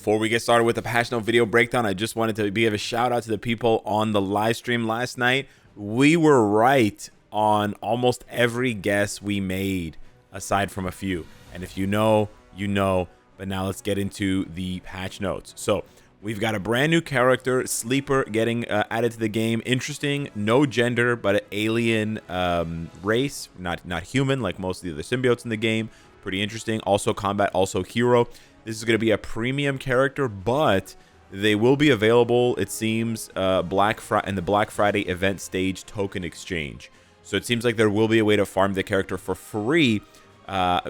Before we get started with the patch note video breakdown, I just wanted to give a shout out to the people on the live stream last night. We were right on almost every guess we made, aside from a few. And if you know, you know. But now let's get into the patch notes. So we've got a brand new character, Sleeper, getting added to the game. Interesting, no gender, but an alien race, not human like most of the other symbiotes in the game. Pretty interesting. Also combat, also hero. This is going to be a premium character, but they will be available, it seems, in the Black Friday event stage token exchange. So it seems like there will be a way to farm the character for free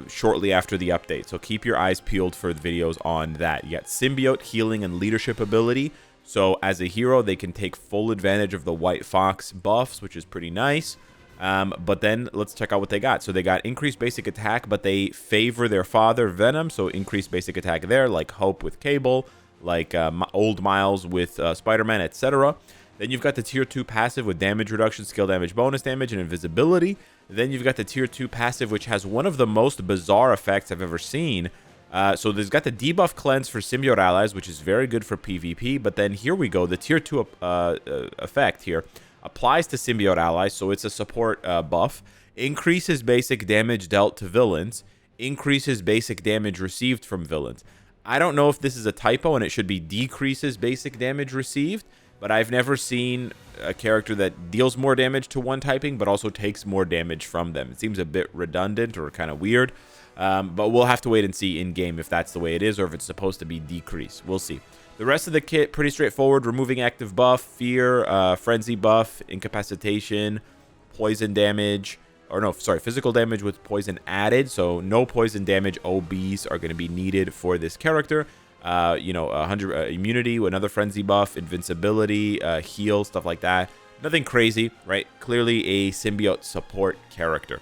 shortly after the update. So keep your eyes peeled for the videos on that. You got Symbiote, healing, and leadership ability. So as a hero, they can take full advantage of the White Fox buffs, which is pretty nice. But then let's check out what they got. So they got increased basic attack, but they favor their father, Venom. So increased basic attack there, like Hope with Cable, like old Miles with Spider-Man, etc. Then you've got the tier 2 passive with damage reduction, skill damage, bonus damage, and invisibility. Then you've got the tier 2 passive, which has one of the most bizarre effects I've ever seen. So there's got the debuff cleanse for symbiote allies, which is very good for PvP. But then here we go, the tier 2 effect here applies to symbiote allies, so it's a support buff. Increases basic damage dealt to villains. Increases basic damage received from villains. I don't know if this is a typo and it should be decreases basic damage received, but I've never seen a character that deals more damage to one typing but also takes more damage from them. It seems a bit redundant or kind of weird, but we'll have to wait and see in game if that's the way it is or if it's supposed to be decrease. We'll see. The rest of the kit, pretty straightforward. Removing active buff, fear, frenzy buff, incapacitation, poison damage, or no, sorry, physical damage with poison added. So no poison damage OBs are going to be needed for this character. 100 immunity, another frenzy buff, invincibility, heal, stuff like that. Nothing crazy, right? Clearly a symbiote support character.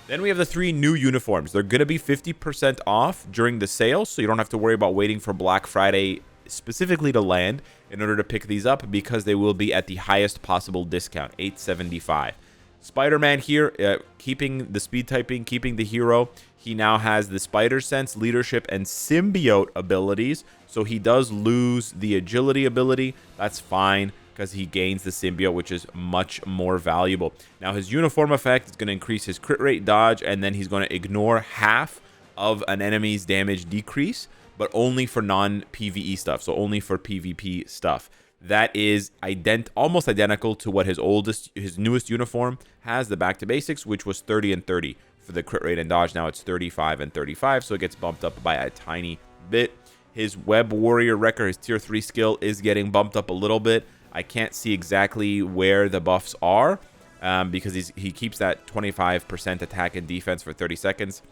Then we have the 3 new uniforms. They're going to be 50% off during the sale, so you don't have to worry about waiting for Black Friday specifically to land in order to pick these up because they will be at the highest possible discount, $8.75. Spider-Man here, keeping the speed typing, keeping the hero. He now has the spider sense, leadership, and symbiote abilities. So he does lose the agility ability. That's fine because he gains the symbiote, which is much more valuable. Now his uniform effect is going to increase his crit rate, dodge, and then he's going to ignore half of an enemy's damage decrease, but only for non-PvE stuff, so only for PvP stuff. That is almost identical to what his newest uniform has, the Back to Basics, which was 30 and 30 for the crit rate and dodge. Now it's 35 and 35, so it gets bumped up by a tiny bit. His Web Warrior Wrecker, his tier 3 skill, is getting bumped up a little bit. I can't see exactly where the buffs are because he keeps that 25% attack and defense for 30 seconds.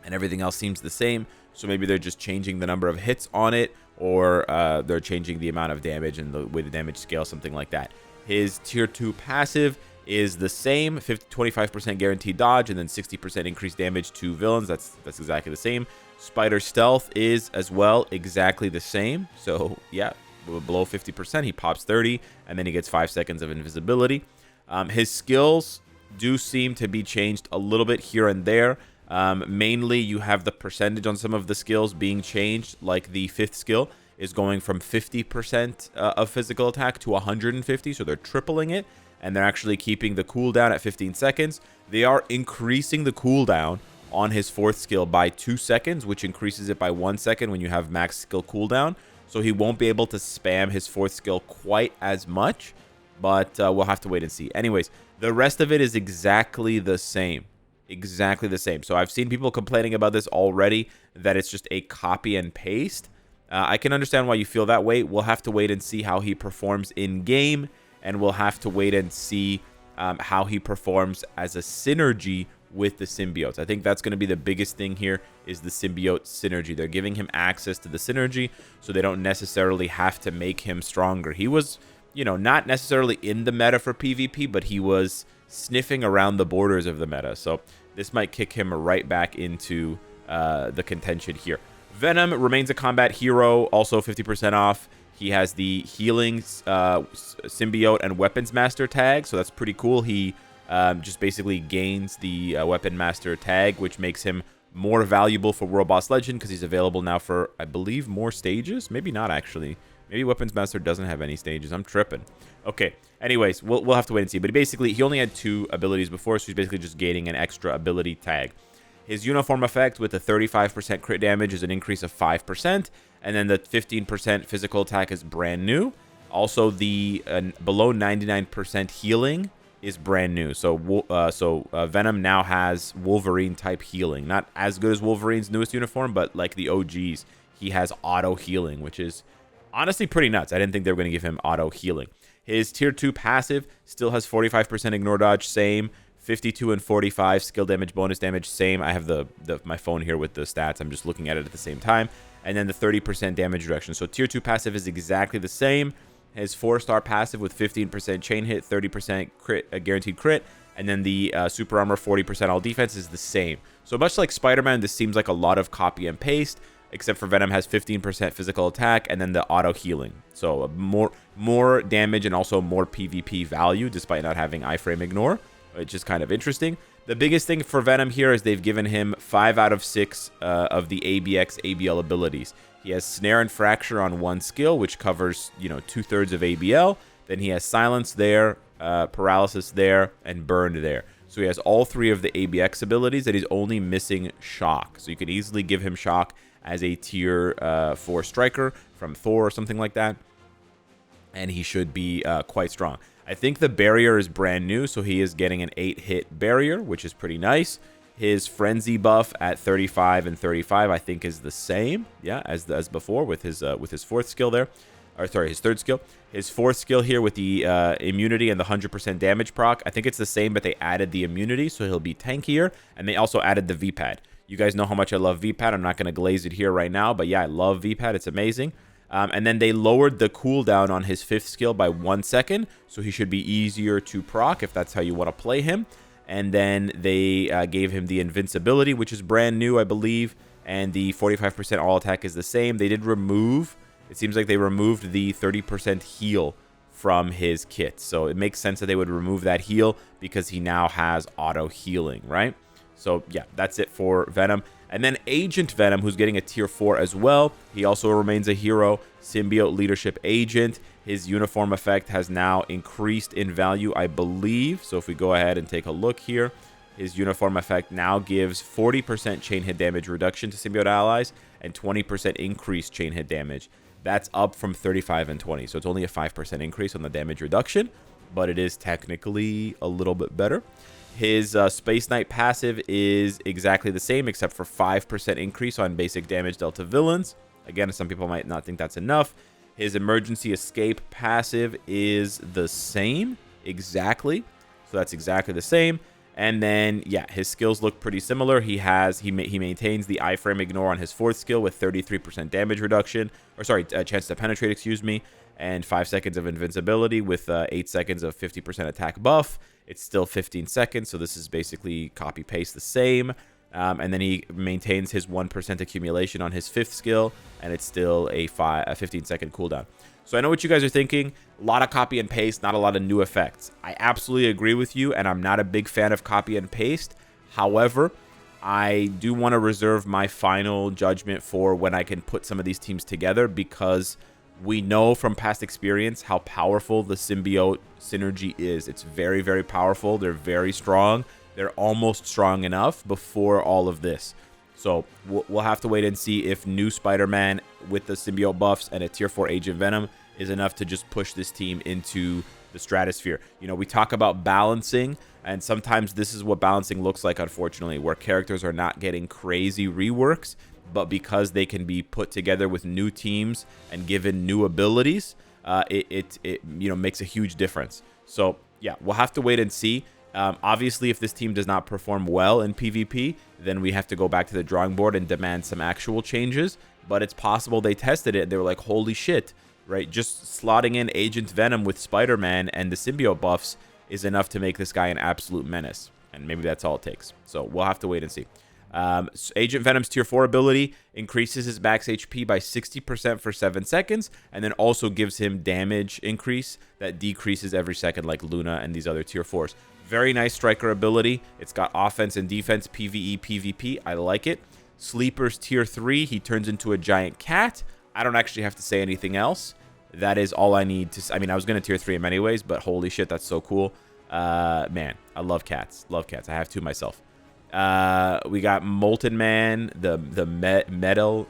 And everything else seems the same. So maybe they're just changing the number of hits on it, or they're changing the amount of damage and the way the damage scales, something like that. His tier 2 passive is the same, 25% guaranteed dodge and then 60% increased damage to villains. That's exactly the same. Spider stealth is as well exactly the same. So yeah, below 50%, he pops 30 and then he gets 5 seconds of invisibility. His skills do seem to be changed a little bit here and there. Mainly you have the percentage on some of the skills being changed, like the 5th skill is going from 50% of physical attack to 150, so they're tripling it, and they're actually keeping the cooldown at 15 seconds. They are increasing the cooldown on his 4th skill by 2 seconds, which increases it by 1 second when you have max skill cooldown, so he won't be able to spam his 4th skill quite as much, but we'll have to wait and see. Anyways, the rest of it is exactly the same. Exactly the same. So I've seen people complaining about this already, that it's just a copy and paste. I can understand why you feel that way. We'll have to wait and see how he performs in game, and we'll have to wait and see how he performs as a synergy with the symbiotes. I think that's going to be the biggest thing here, is the symbiote synergy. They're giving him access to the synergy, so they don't necessarily have to make him stronger. He was, not necessarily in the meta for PvP, but he was sniffing around the borders of the meta, so this might kick him right back into the contention here. Venom remains a combat hero, also 50% off. He has the healing symbiote and weapons master tag, so that's pretty cool. He just basically gains the weapon master tag, which makes him more valuable for World Boss Legend because he's available now for, I believe, more stages. Maybe not, actually. Maybe Weapons Master doesn't have any stages. I'm tripping. Okay. Anyways, we'll have to wait and see. But basically, he only had 2 abilities before, so he's basically just gaining an extra ability tag. His uniform effect with the 35% crit damage is an increase of 5%. And then the 15% physical attack is brand new. Also, the below 99% healing is brand new. So Venom now has Wolverine-type healing. Not as good as Wolverine's newest uniform, but like the OGs, he has auto healing, which is honestly pretty nuts. I didn't think they were going to give him auto healing. His tier 2 passive still has 45% ignore dodge, same. 52 and 45 skill damage, bonus damage, same. I have my phone here with the stats. I'm just looking at it at the same time. And then the 30% damage reduction. So tier 2 passive is exactly the same. His 4-star passive with 15% chain hit, 30% crit, guaranteed crit. And then the super armor, 40% all defense is the same. So much like Spider-Man, this seems like a lot of copy and paste, except for Venom has 15% physical attack and then the auto healing. So more damage and also more PvP value despite not having iframe ignore, which is kind of interesting. The biggest thing for Venom here is they've given him 5 out of 6 of the ABX ABL abilities. He has Snare and Fracture on 1 skill, which covers, 2/3 of ABL. Then he has Silence there, Paralysis there, and Burned there. So he has all 3 of the ABX abilities, and he's only missing Shock. So you could easily give him Shock as a tier 4 striker from Thor or something like that. And he should be quite strong. I think the barrier is brand new, so he is getting an 8-hit barrier, which is pretty nice. His Frenzy buff at 35 and 35, I think, is the same, as before with his 4th skill there. Or sorry, his 3rd skill. His 4th skill here with the immunity and the 100% damage proc, I think it's the same, but they added the immunity, so he'll be tankier. And they also added the V-pad. You guys know how much I love V-pad. I'm not going to glaze it here right now, but yeah, I love V-pad. It's amazing. And then they lowered the cooldown on his 5th skill by 1 second, so he should be easier to proc if that's how you want to play him. And then they gave him the invincibility, which is brand new, I believe, and the 45% all attack is the same. They did remove, it seems like they removed the 30% heal from his kit, so it makes sense that they would remove that heal because he now has auto healing, right? So yeah, that's it for Venom. And then Agent Venom, who's getting a tier 4 as well. He also remains a hero, Symbiote Leadership Agent. His uniform effect has now increased in value, I believe. So if we go ahead and take a look here, his uniform effect now gives 40% chain hit damage reduction to Symbiote allies and 20% increased chain hit damage. That's up from 35 and 20. So it's only a 5% increase on the damage reduction, but it is technically a little bit better. His Space Knight passive is exactly the same, except for 5% increase on basic damage dealt to villains. Again, some people might not think that's enough. His Emergency Escape passive is the same, exactly. So that's exactly the same. And then, yeah, his skills look pretty similar. He maintains the iframe ignore on his 4th skill with 33% damage reduction. Or sorry, chance to penetrate, excuse me. And 5 seconds of invincibility with 8 seconds of 50% attack buff. It's still 15 seconds, so this is basically copy-paste the same. And then he maintains his 1% accumulation on his 5th skill, and it's still a 15-second cooldown. So I know what you guys are thinking. A lot of copy and paste, not a lot of new effects. I absolutely agree with you, and I'm not a big fan of copy and paste. However, I do want to reserve my final judgment for when I can put some of these teams together, because we know from past experience how powerful the symbiote synergy is. It's very, very powerful. They're very strong. They're almost strong enough before all of this. So we'll have to wait and see if new Spider-Man with the symbiote buffs and a tier 4 Agent Venom is enough to just push this team into the stratosphere. We talk about balancing, and sometimes this is what balancing looks like, unfortunately, where characters are not getting crazy reworks, but because they can be put together with new teams and given new abilities, it makes a huge difference. So yeah, we'll have to wait and see. Obviously, if this team does not perform well in PvP, then we have to go back to the drawing board and demand some actual changes. But it's possible they tested it and they were like, holy shit, right? Just slotting in Agent Venom with Spider-Man and the symbiote buffs is enough to make this guy an absolute menace. And maybe that's all it takes. So we'll have to wait and see. Agent Venom's tier 4 ability increases his max HP by 60% for 7 seconds, and then also gives him damage increase that decreases every second, like Luna and these other tier 4s. Very nice striker ability. It's got offense and defense, PvE, PvP. I like it. Sleepers tier 3. He turns into a giant cat. I don't actually have to say anything else. That is all I need to... I mean, I was going to tier 3 him anyways, but holy shit, that's so cool. Man, I love cats. Love cats. I have two myself. We got Molten Man, Metal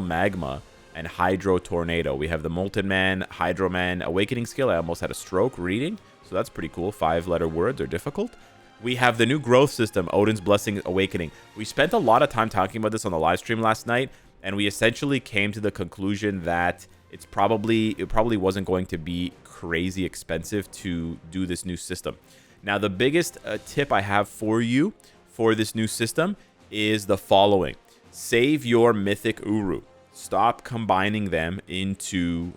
Magma, and Hydro Tornado. We have the Molten Man, Hydro Man, Awakening skill. I almost had a stroke reading, so that's pretty cool. 5-letter words are difficult. We have the new growth system, Odin's Blessing Awakening. We spent a lot of time talking about this on the live stream last night, and we essentially came to the conclusion that it probably wasn't going to be crazy expensive to do this new system. Now, the biggest tip I have for you for this new system is the following. Save your Mythic Uru. Stop combining them into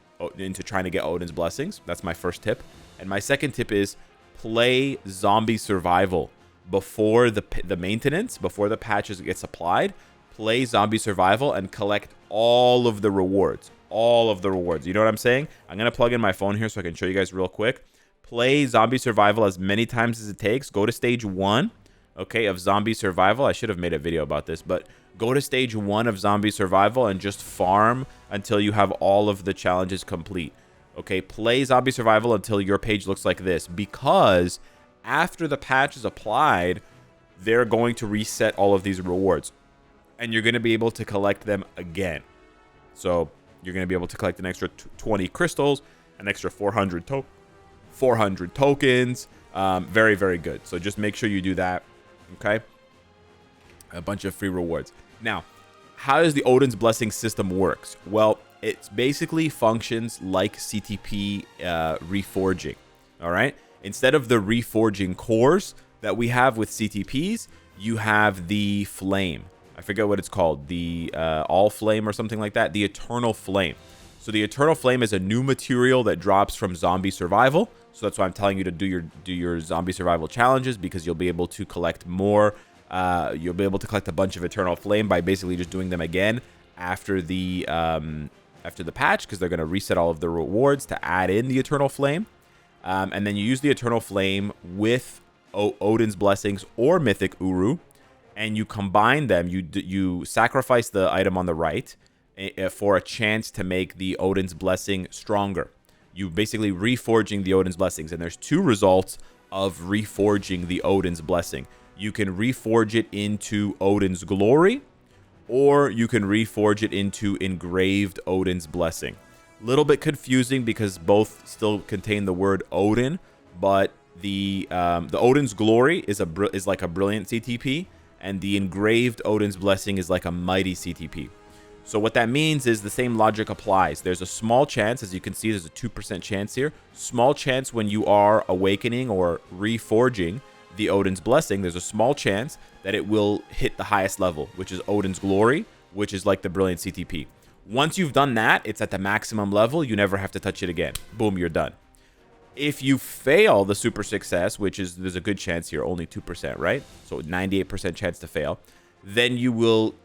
trying to get Odin's Blessings. That's my first tip. And my second tip is play Zombie Survival before the maintenance, before the patches gets applied. Play Zombie Survival and collect all of the rewards. All of the rewards. You know what I'm saying? I'm going to plug in my phone here so I can show you guys real quick. Play Zombie Survival as many times as it takes. Go to stage 1, okay, of Zombie Survival. I should have made a video about this, but go to stage 1 of Zombie Survival and just farm until you have all of the challenges complete. Okay, play Zombie Survival until your page looks like this, because after the patch is applied, they're going to reset all of these rewards, and you're going to be able to collect them again. So you're going to be able to collect an extra 20 crystals, an extra 400 tokens. Very, very good. So just make sure you do that. Okay. A bunch of free rewards. Now, how does the Odin's Blessing system works? Well, it basically functions like CTP reforging. All right. Instead of the reforging cores that we have with CTPs, you have the flame. I forget what it's called. The all flame or something like that. The eternal flame. So the eternal flame is a new material that drops from Zombie Survival. So that's why I'm telling you to do your Zombie Survival challenges, because you'll be able to collect more. You'll be able to collect a bunch of eternal flame by basically just doing them again after the patch, because they're going to reset all of the rewards to add in the eternal flame. And then you use the eternal flame with Odin's Blessings or Mythic Uru, and you combine them. You sacrifice the item on the right for a chance to make the Odin's Blessing stronger. You basically reforging the Odin's Blessings, and there's two results of reforging the Odin's Blessing. You can reforge it into Odin's Glory, or you can reforge it into Engraved Odin's Blessing. Little bit confusing because both still contain the word Odin, but the Odin's Glory is like a brilliant CTP, and the Engraved Odin's Blessing is like a mighty CTP. So what that means is the same logic applies. There's a small chance, as you can see, there's a 2% chance here. Small chance when you are awakening or reforging the Odin's Blessing, there's a small chance that it will hit the highest level, which is Odin's Glory, which is like the brilliant CTP. Once you've done that, it's at the maximum level. You never have to touch it again. Boom, you're done. If you fail the super success, which is, there's a good chance here, only 2%, right? So 98% chance to fail. Then you will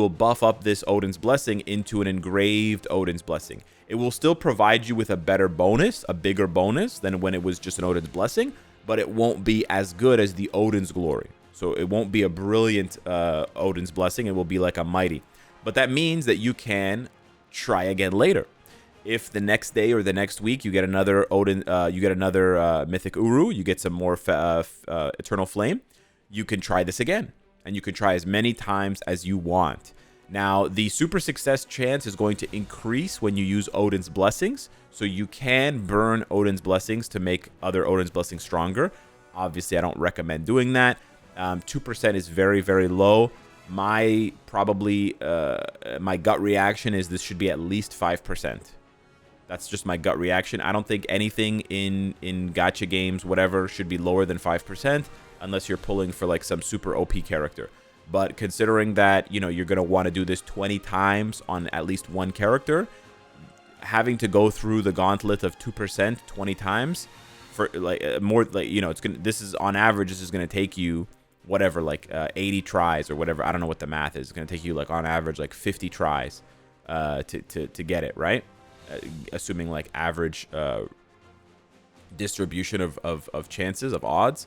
buff up this Odin's Blessing into an Engraved Odin's Blessing. It will still provide you with a better bonus, a bigger bonus than when it was just an Odin's Blessing, but it won't be as good as the Odin's Glory. So it won't be a brilliant Odin's Blessing. It will be like a mighty. But that means that you can try again later. If the next day or the next week you get another Mythic Uru, you get some more Eternal Flame, you can try this again. And you can try as many times as you want. Now, the super success chance is going to increase when you use Odin's Blessings. So you can burn Odin's Blessings to make other Odin's Blessings stronger. Obviously, I don't recommend doing that. 2% is very, very low. My gut reaction is this should be at least 5%. That's just my gut reaction. I don't think anything in gacha games, whatever, should be lower than 5%. Unless you're pulling for like some super OP character. But considering that, you know, you're going to want to do this 20 times on at least one character, having to go through the gauntlet of 2% 20 times for like more, like, you know, this is on average, this is going to take you whatever, like 80 tries or whatever. I don't know what the math is. It's going to take you like on average like 50 tries to get it, right? Assuming like average distribution of chances, of odds,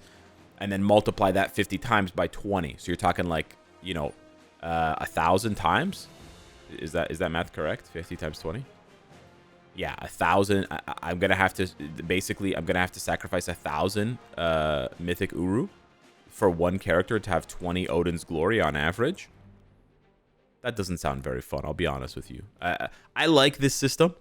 and then multiply that 50 times by 20. So you're talking like, you know, 1,000 times. Is that math correct? 50 times 20? Yeah, 1,000. I'm gonna have to sacrifice 1,000 mythic Uru for one character to have 20 Odin's Glory on average. That doesn't sound very fun, I'll be honest with you. I like this system.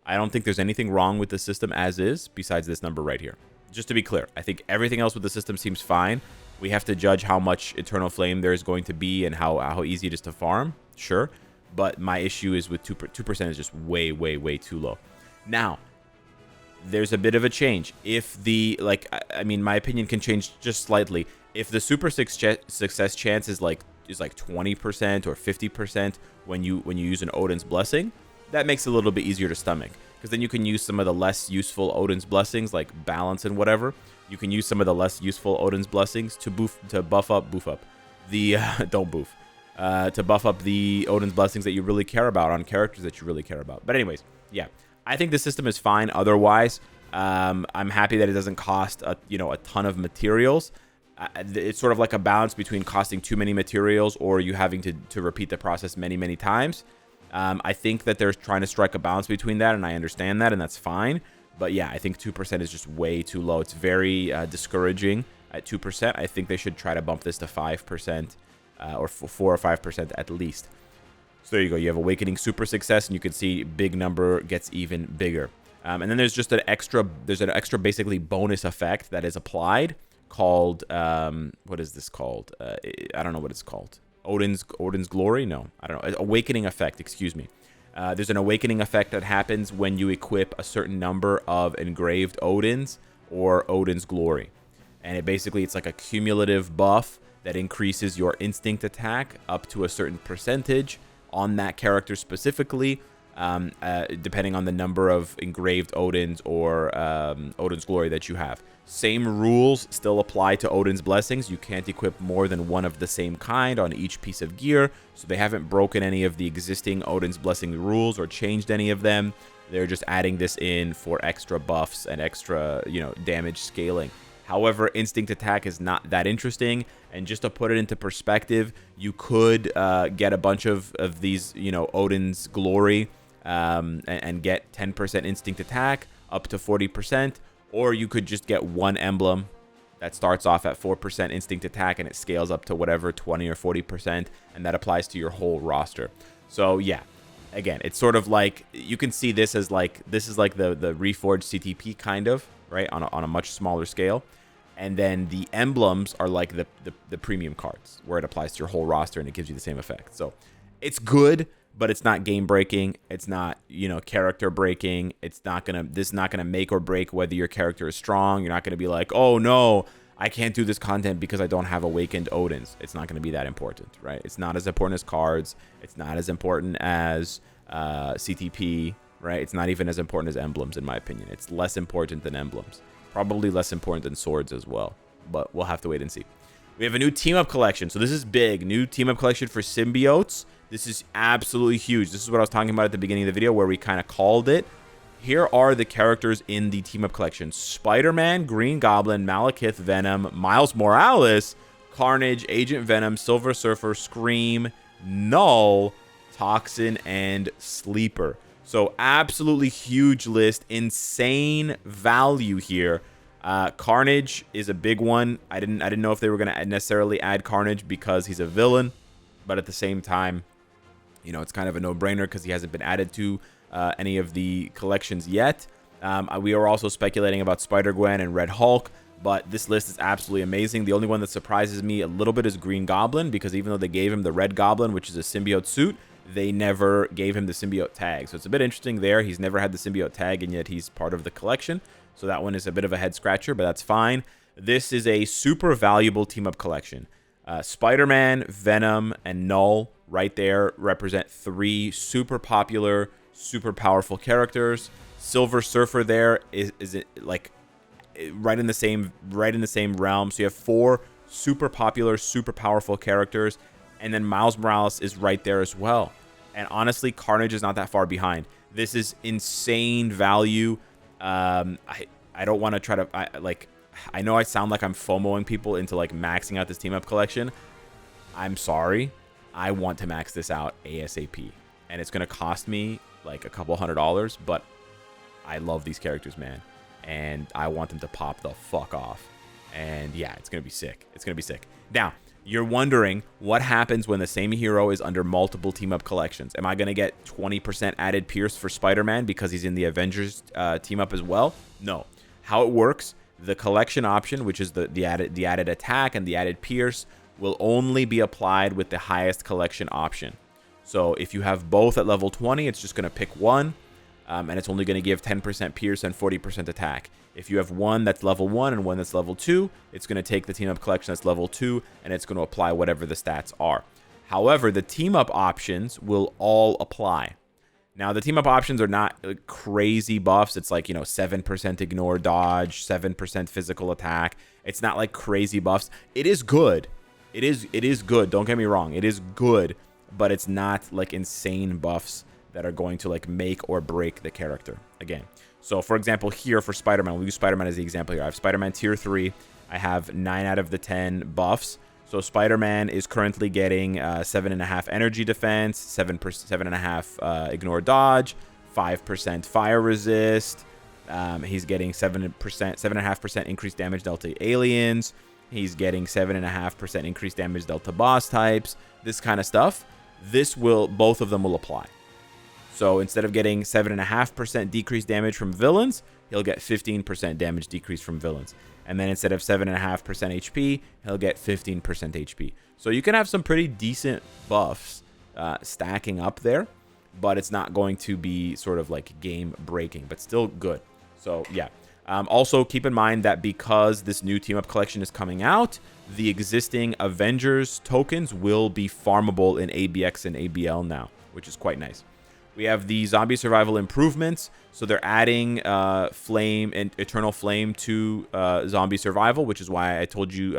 I don't think there's anything wrong with the system as is, besides this number right here. Just to be clear, I think everything else with the system seems fine. We have to judge how much Eternal Flame there is going to be and how easy it is to farm, sure. But my issue is with 2% is just way, way, way too low. Now, there's a bit of a change. If the, like, I mean, my opinion can change just slightly. If the super success chance is like 20% or 50% when you use an Odin's Blessing, that makes it a little bit easier to stomach, because then you can use some of the less useful Odin's Blessings like balance and whatever. You can use some of the less useful Odin's Blessings to buff up the to buff up the Odin's Blessings that you really care about on characters that you really care about. But anyways, yeah, I think the system is fine otherwise. I'm happy that it doesn't cost a ton of materials. It's sort of like a balance between costing too many materials or you having to repeat the process many times. I think that they're trying to strike a balance between that, and I understand that, and that's fine. But yeah, I think 2% is just way too low. It's very discouraging at 2%. I think they should try to bump this to 5% or 4 or 5% at least. So there you go. You have Awakening Super Success, and you can see big number gets even bigger. And then there's just an extra basically bonus effect that is applied called, what is this called? I don't know what it's called. Odin's Glory? No, I don't know. Awakening effect, excuse me. There's an awakening effect that happens when you equip a certain number of engraved Odins or Odin's Glory. And it's like a cumulative buff that increases your instinct attack up to a certain percentage on that character specifically, depending on the number of engraved Odins or Odin's Glory that you have. Same rules still apply to Odin's Blessings. You can't equip more than one of the same kind on each piece of gear, so they haven't broken any of the existing Odin's Blessing rules or changed any of them. They're just adding this in for extra buffs and extra, damage scaling. However, instinct attack is not that interesting, and just to put it into perspective, you could get a bunch of these, Odin's Glory and get 10% instinct attack up to 40%, or you could just get one emblem that starts off at 4% instinct attack and it scales up to whatever 20 or 40%, and that applies to your whole roster. So yeah, again, it's sort of like you can see this as like the reforged CTP kind of, right, on a much smaller scale. And then the emblems are like the premium cards where it applies to your whole roster and it gives you the same effect. So it's good, but it's not game breaking. It's not, character breaking. This is not gonna make or break whether your character is strong. You're not gonna be like, oh no, I can't do this content because I don't have awakened Odins. It's not gonna be that important, right? It's not as important as cards. It's not as important as CTP, right? It's not even as important as emblems, in my opinion. It's less important than emblems. Probably less important than swords as well, but we'll have to wait and see. We have a new team-up collection, so this is big. New team-up collection for Symbiotes. This is absolutely huge. This is what I was talking about at the beginning of the video where we kind of called it. Here are the characters in the team-up collection. Spider-Man, Green Goblin, Malekith, Venom, Miles Morales, Carnage, Agent Venom, Silver Surfer, Scream, Null, Toxin, and Sleeper. So absolutely huge list, insane value here. Carnage is a big one. I didn't know if they were going to necessarily add Carnage because he's a villain, but at the same time, it's kind of a no-brainer because he hasn't been added to any of the collections yet. We are also speculating about Spider-Gwen and Red Hulk, but this list is absolutely amazing. The only one that surprises me a little bit is Green Goblin, because even though they gave him the Red Goblin, which is a symbiote suit, they never gave him the symbiote tag. So it's a bit interesting there. He's never had the symbiote tag, and yet he's part of the collection. So that one is a bit of a head scratcher, but that's fine. This is a super valuable team-up collection. Spider-Man, Venom, and Null right there represent 3 super popular, super powerful characters. Silver Surfer there is it like right in the same realm. So you have 4 super popular, super powerful characters. And then Miles Morales is right there as well. And honestly, Carnage is not that far behind. This is insane value. I don't want to try to I know I sound like I'm FOMOing people into like maxing out this team up collection. I'm sorry. I want to max this out ASAP. And it's going to cost me like a couple $100, but I love these characters, man. And I want them to pop the fuck off. And yeah, it's going to be sick. It's going to be sick. Now, you're wondering what happens when the same hero is under multiple team-up collections. Am I going to get 20% added Pierce for Spider-Man because he's in the Avengers team-up as well? No. How it works, the collection option, which is the added attack and the added Pierce, will only be applied with the highest collection option. So if you have both at level 20, it's just going to pick one, and it's only going to give 10% Pierce and 40% attack. If you have one that's level 1 and one that's level 2, it's going to take the team-up collection that's level 2, and it's going to apply whatever the stats are. However, the team-up options will all apply. Now, the team-up options are not crazy buffs. It's like, 7% ignore dodge, 7% physical attack. It's not like crazy buffs. It is good. It is good. Don't get me wrong. It is good, but it's not like insane buffs that are going to like make or break the character. Again, so for example, here for Spider-Man, we'll use Spider-Man as the example here. I have Spider-Man tier 3. I have 9 out of the 10 buffs. So Spider-Man is currently getting 7.5 energy defense, 7.5 ignore dodge, 5% fire resist. He's getting 7.5% increased damage dealt to aliens. He's getting 7.5% increased damage dealt to boss types. This kind of stuff. Both of them will apply. So instead of getting 7.5% decreased damage from villains, he'll get 15% damage decrease from villains. And then instead of 7.5% HP, he'll get 15% HP. So you can have some pretty decent buffs stacking up there, but it's not going to be sort of like game breaking, but still good. So yeah. Also keep in mind that because this new team up collection is coming out, the existing Avengers tokens will be farmable in ABX and ABL now, which is quite nice. We have the zombie survival improvements. So they're adding flame and eternal flame to zombie survival, which is why I told you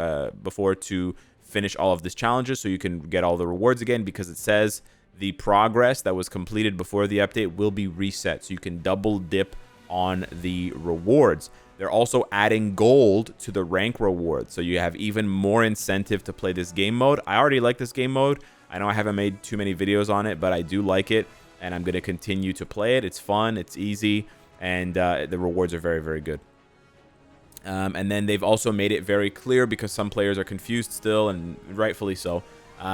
before to finish all of these challenges so you can get all the rewards again, because it says the progress that was completed before the update will be reset. So you can double dip on the rewards. They're also adding gold to the rank rewards, so you have even more incentive to play this game mode. I already like this game mode. I know I haven't made too many videos on it, but I do like it, and I'm going to continue to play it. It's fun, it's easy, and the rewards are very, very good. And then they've also made it very clear, because some players are confused still, and rightfully so.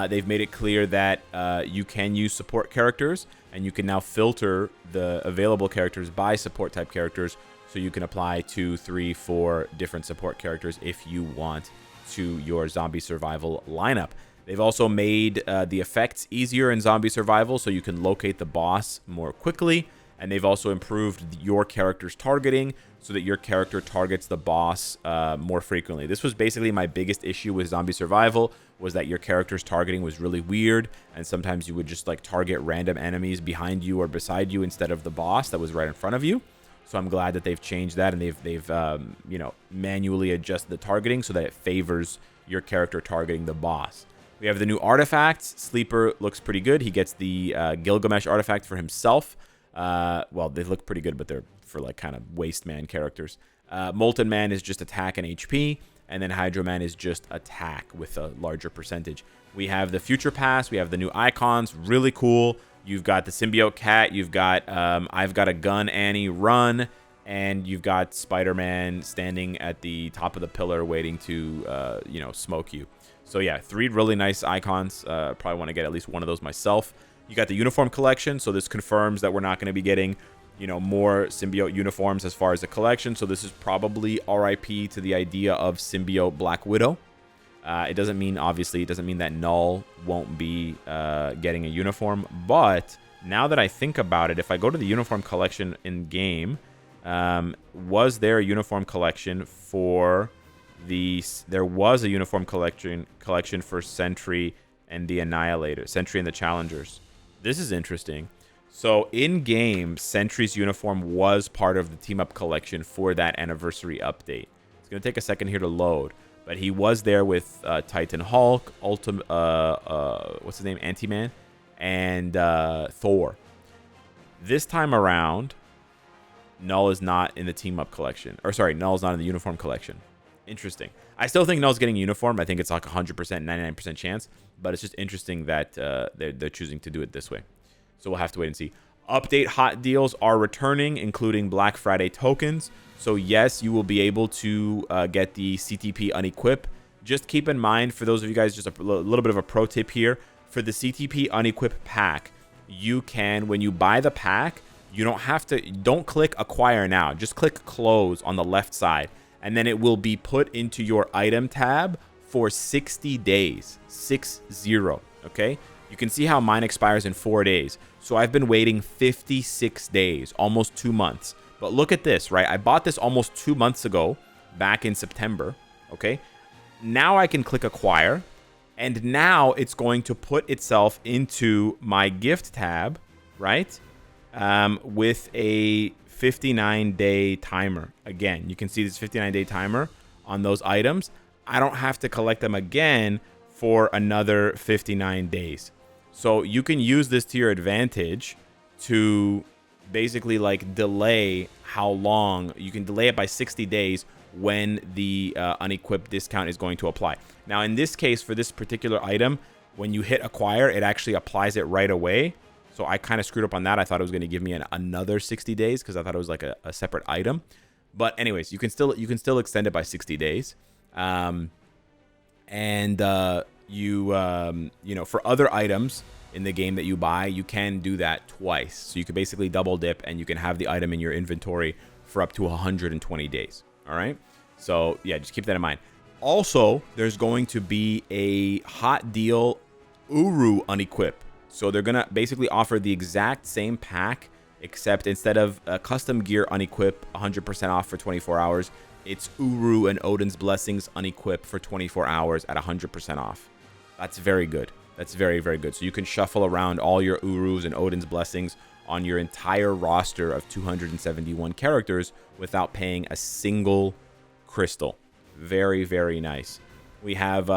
They've made it clear that you can use support characters, and you can now filter the available characters by support type characters, so you can apply 2, 3, 4 different support characters if you want to your zombie survival lineup. They've also made the effects easier in zombie survival, so you can locate the boss more quickly. And they've also improved your character's targeting so that your character targets the boss more frequently. This was basically my biggest issue with zombie survival, was that your character's targeting was really weird, and sometimes you would just like target random enemies behind you or beside you instead of the boss that was right in front of you. So I'm glad that they've changed that, and they've manually adjusted the targeting so that it favors your character targeting the boss. We have the new artifacts. Sleeper looks pretty good. He gets the Gilgamesh artifact for himself. Well, they look pretty good, but they're for like kind of waste man characters. Molten Man is just attack and HP, and then Hydro Man is just attack with a larger percentage. We have the Future Pass. We have the new icons. Really cool. You've got the Symbiote Cat. You've got I've Got a Gun, Annie, Run. And you've got Spider-Man standing at the top of the pillar waiting to, smoke you. So yeah, 3 really nice icons. Probably want to get at least one of those myself. You got the uniform collection. So this confirms that we're not going to be getting, more symbiote uniforms as far as the collection. So this is probably RIP to the idea of symbiote Black Widow. It doesn't mean that Null won't be getting a uniform. But now that I think about it, if I go to the uniform collection in game, was there a uniform collection for there was a uniform collection for Sentry and the Annihilator, Sentry and the Challengers. This is interesting. So in game, Sentry's uniform was part of the team up collection for that anniversary update. It's gonna take a second here to load, but he was there with Titan Hulk, what's his name, Ant-Man, and Thor. This time around, Null is not in the team up collection. Or sorry, Null is not in the uniform collection. Interesting. I still think Null's getting uniform. I think it's like 100%, 99% chance. But it's just interesting that they're choosing to do it this way. So we'll have to wait and see. Update hot deals are returning, including Black Friday tokens. So yes, you will be able to get the CTP unequip. Just keep in mind, for those of you guys, just a little bit of a pro tip here. For the CTP unequip pack, you can, when you buy the pack, you don't click acquire now. Just click close on the left side. And then it will be put into your item tab for 60 days. 60, okay? You can see how mine expires in 4 days. So I've been waiting 56 days, almost 2 months. But look at this, right? I bought this almost 2 months ago, back in September, okay? Now I can click acquire, and now it's going to put itself into my gift tab, right? With a 59-day timer. Again, you can see this 59-day timer on those items. I don't have to collect them again for another 59 days. So you can use this to your advantage to basically like delay how long. You can delay it by 60 days when the unequipped discount is going to apply. Now, in this case, for this particular item, when you hit acquire, it actually applies it right away. So I kind of screwed up on that. I thought it was going to give me another 60 days because I thought it was like a separate item. But anyways, you can still extend it by 60 days. You know, for other items in the game that you buy, you can do that twice. So you can basically double dip and you can have the item in your inventory for up to 120 days. All right. So yeah, just keep that in mind. Also, there's going to be a hot deal Uru unequip. So they're going to basically offer the exact same pack, except instead of custom gear unequip 100% off for 24 hours, it's Uru and Odin's Blessings unequip for 24 hours at 100% off. That's very good. That's very, very good. So you can shuffle around all your Urus and Odin's Blessings on your entire roster of 271 characters without paying a single crystal. Very, very nice. We have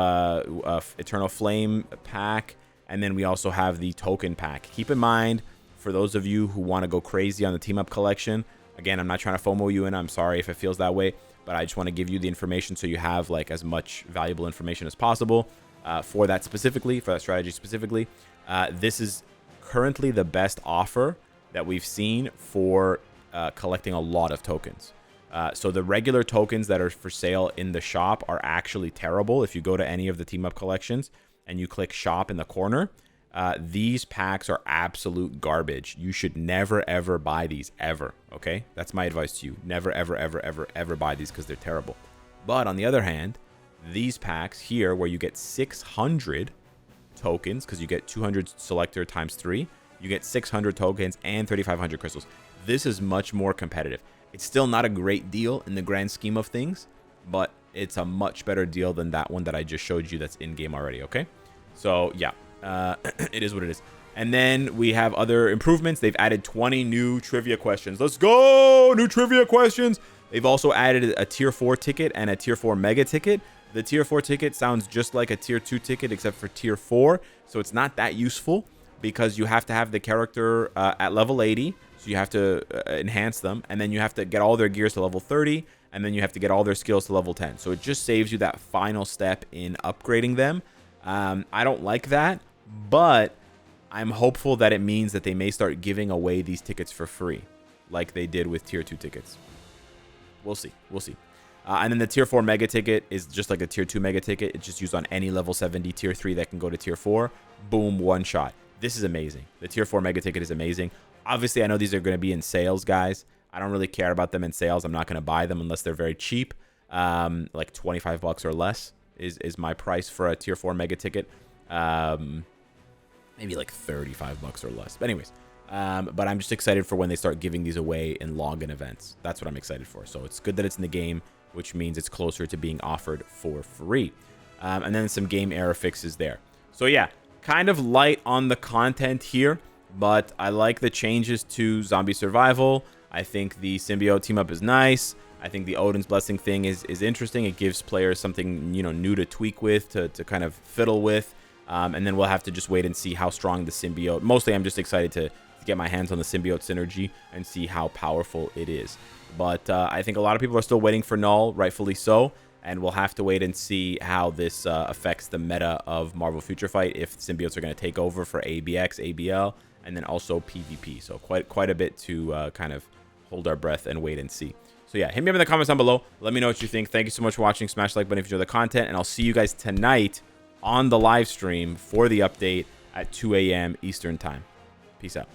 Eternal Flame pack, and then we also have the token pack. Keep in mind, for those of you who want to go crazy on the team up collection, again, I'm not trying to FOMO you in. I'm sorry if it feels that way, but I just want to give you the information so you have like as much valuable information as possible for that specifically, for that strategy specifically. This is currently the best offer that we've seen for collecting a lot of tokens. So the regular tokens that are for sale in the shop are actually terrible. If you go to any of the team up collections and you click shop in the corner, these packs are absolute garbage. You should never, ever buy these, ever, okay? That's my advice to you. Never, ever, ever, ever, ever buy these because they're terrible. But on the other hand, these packs here where you get 600 tokens, because you get 200 selector times 3, you get 600 tokens and 3,500 crystals. This is much more competitive. It's still not a great deal in the grand scheme of things, but it's a much better deal than that one that I just showed you that's in-game already, okay? So, yeah, it is what it is. And then we have other improvements. They've added 20 new trivia questions. Let's go! New trivia questions! They've also added a Tier 4 ticket and a Tier 4 Mega ticket. The Tier 4 ticket sounds just like a Tier 2 ticket, except for Tier 4, so it's not that useful because you have to have the character at level 80, so you have to enhance them, and then you have to get all their gears to level 30, and then you have to get all their skills to level 10. So it just saves you that final step in upgrading them. I don't like that, but I'm hopeful that it means that they may start giving away these tickets for free, like they did with Tier 2 tickets. We'll see. We'll see. And then the Tier 4 Mega ticket is just like a Tier 2 Mega ticket. It's just used on any level 70 Tier 3 that can go to Tier 4. Boom, one shot. This is amazing. The Tier 4 Mega ticket is amazing. Obviously, I know these are going to be in sales, guys. I don't really care about them in sales. I'm not going to buy them unless they're very cheap. Like 25 bucks or less is my price for a Tier 4 Mega ticket. Maybe like 35 bucks or less. But anyways, but I'm just excited for when they start giving these away in login events. That's what I'm excited for. So it's good that it's in the game, which means it's closer to being offered for free. And then some game error fixes there. So yeah, kind of light on the content here, but I like the changes to zombie survival. I think the symbiote team up is nice. I think the Odin's Blessing thing is interesting. It gives players something, you know, new to tweak with, to kind of fiddle with. And then we'll have to just wait and see how strong the symbiote. Mostly, I'm just excited to to get my hands on the Symbiote synergy and see how powerful it is. But I think a lot of people are still waiting for Null, rightfully so. And we'll have to wait and see how this affects the meta of Marvel Future Fight, if Symbiotes are going to take over for ABX, ABL, and then also PvP. So quite a bit to kind of hold our breath and wait and see. So yeah, hit me up in the comments down below. Let me know what you think. Thank you so much for watching. Smash the like button if you enjoy the content. And I'll see you guys tonight on the live stream for the update at 2 a.m. Eastern time. Peace out.